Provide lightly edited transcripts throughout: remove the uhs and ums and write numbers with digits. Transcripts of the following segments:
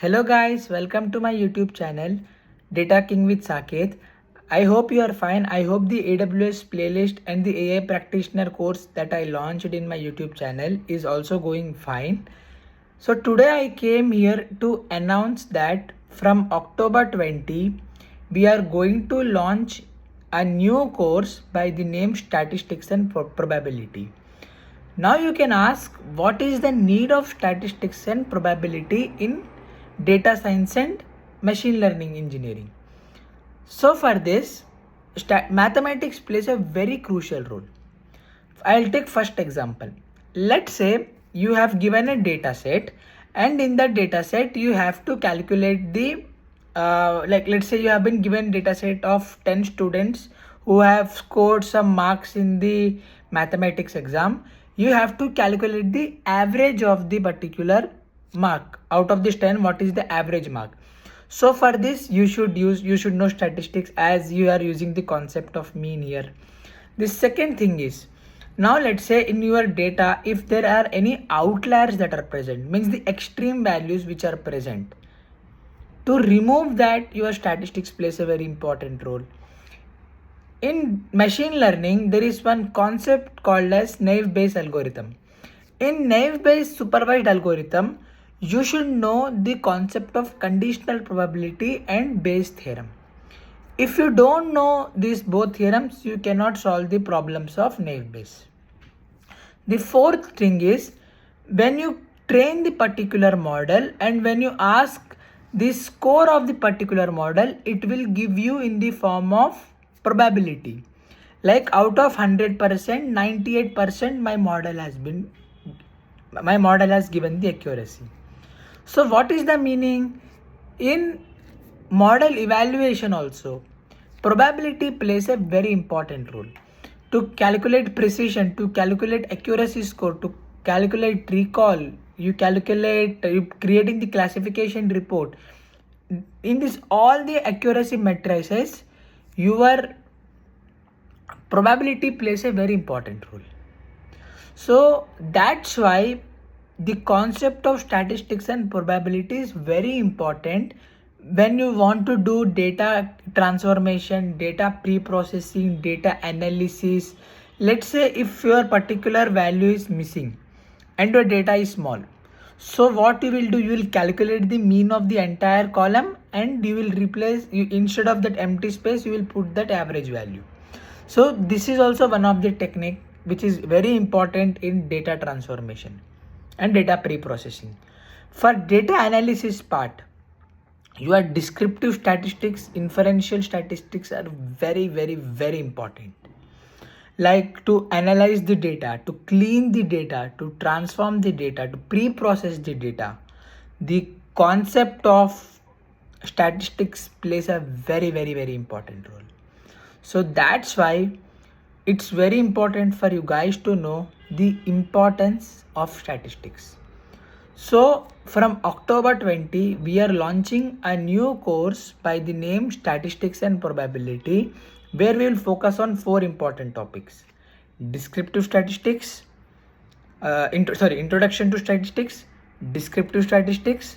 Hello guys, welcome to my YouTube channel Data King with Saketh. I hope you are fine. I hope the AWS playlist and the AI practitioner course that I launched in my YouTube channel is also going fine. So today I came here to announce that from October 20 we are going to launch a new course by the name Statistics and Probability. Now you can ask, what is the need of statistics and probability in data science and machine learning engineering? So for this, mathematics plays a very crucial role. I'll take first example. Let's say you have given a data set, and in that data set you have to calculate the let's say you have been given data set of 10 students who have scored some marks in the mathematics exam. You have to calculate the average of the particular mark. Out of this 10, what is the average mark? So for this you should know statistics, as you are using the concept of mean here. The second thing is, now let's say in your data, if there are any outliers that are present, means the extreme values which are present, to remove that, your statistics plays a very important role. In machine learning, there is one concept called as naive Bayes algorithm. In naive Bayes supervised algorithm, you should know the concept of conditional probability and Bayes theorem. If you don't know these both theorems, you cannot solve the problems of naive Bayes. The fourth thing is, when you train the particular model and when you ask the score of the particular model, it will give you in the form of probability. Like out of 100%, 98% my model has given the accuracy. So what is the meaning? In model evaluation also, probability plays a very important role. To calculate precision, to calculate accuracy score, to calculate recall, you creating the classification report. In this all the accuracy matrices, your probability plays a very important role. So that's why the concept of statistics and probability is very important when you want to do data transformation, data pre-processing, data analysis. Let's say if your particular value is missing and your data is small, so what you will do, you will calculate the mean of the entire column and you will instead of that empty space, you will put that average value. So this is also one of the technique which is very important in data transformation and data pre-processing. For data analysis part, your descriptive statistics, inferential statistics are very, very, very important. Like to analyze the data, to clean the data, to transform the data, to pre-process the data. The concept of statistics plays a very, very, very important role. So that's why it's very important for you guys to know the importance of statistics. So from October 20, we are launching a new course by the name Statistics and Probability, where we will focus on 4 important topics: descriptive statistics, introduction to statistics, descriptive statistics,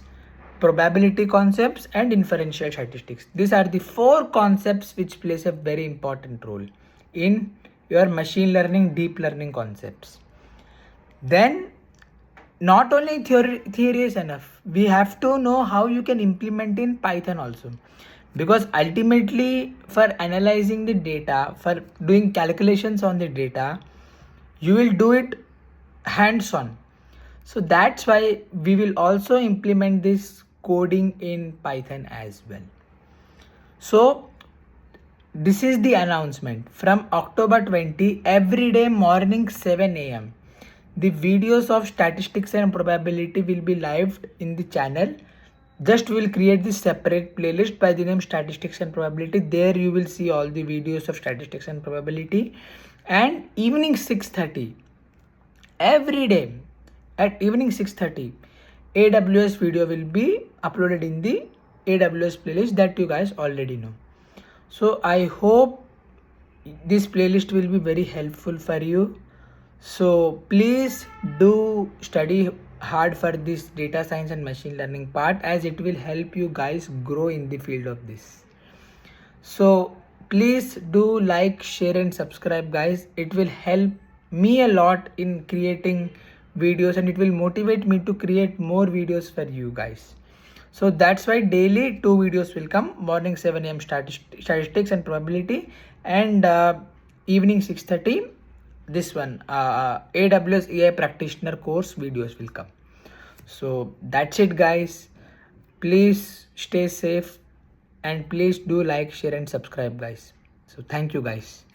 probability concepts, and inferential statistics. These are the 4 concepts which plays a very important role in your machine learning, deep learning concepts. Then not only theory is enough, we have to know how you can implement in Python also, because ultimately for analyzing the data, for doing calculations on the data, you will do it hands-on. So that's why we will also implement this coding in Python as well. So this is the announcement. From October 20, every day morning 7 a.m. the videos of statistics and probability will be live in the channel. Just will create this separate playlist by the name Statistics and Probability. There you will see all the videos of statistics and probability. And evening 6:30, every day at evening 6:30, AWS video will be uploaded in the AWS playlist that you guys already know. So I hope this playlist will be very helpful for you. So please do study hard for this data science and machine learning part, as it will help you guys grow in the field of this. So please do like, share and subscribe guys. It will help me a lot in creating videos, and it will motivate me to create more videos for you guys. So that's why daily 2 videos will come. Morning 7 a.m. statistics and probability, and evening 6:30 this one AWS AI practitioner course videos will come. So that's it guys. Please stay safe and please do like, share and subscribe guys. So thank you guys.